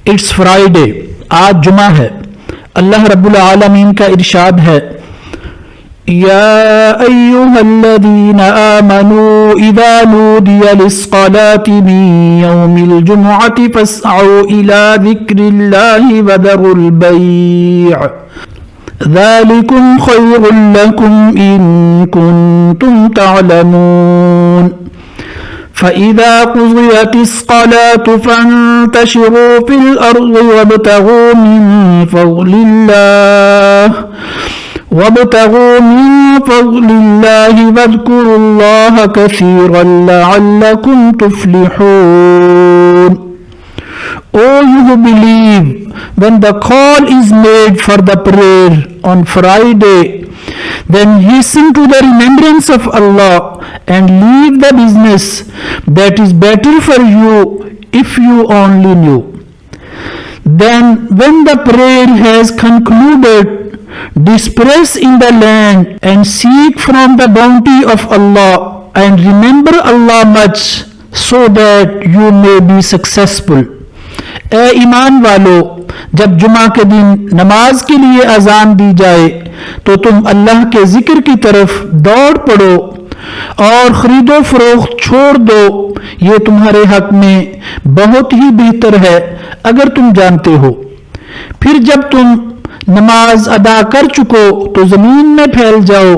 It's Friday, आज जुमा है। अल्लाह रब्बुल आलमीन का इरशाद है, या अय्युहल्लज़ीना आमनू इज़ा नूदिया लिस्सलाति मिन यौमिल जुमुअति फस्अऊ इला ज़िक्रिल्लाहि वज़रुल बैअ ज़ालिकुम खैरुल लकुम इन कुंतुम तअलमून। फ़इज़ा क़ुज़ियतिस्सलातु फ़ंतशिरू फ़िल अर्ज़ि वब्तगू मिन फ़ज़लिल्लाहि वज़्कुरुल्लाह कसीरन लअल्लकुम तुफ़्लिहून। O you who believe, when the call is made for the prayer on Friday, then hasten to the remembrance of Allah and leave the business that is better for you if you only knew. Then when the prayer has concluded, disperse in the land and seek from the bounty of Allah and remember Allah much so that you may be successful. ए ईमान वालो, जब जुमा के दिन नमाज के लिए अजान दी जाए तो तुम अल्लाह के जिक्र की तरफ दौड़ पड़ो और खरीदो फरोख्त छोड़ दो, ये तुम्हारे हक में बहुत ही बेहतर है अगर तुम जानते हो। फिर जब तुम नमाज अदा कर चुको तो ज़मीन में फैल जाओ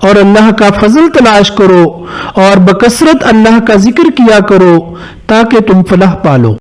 और अल्लाह का फजल तलाश करो और बकसरत अल्लाह का जिक्र किया करो ताकि तुम फलाह पालो।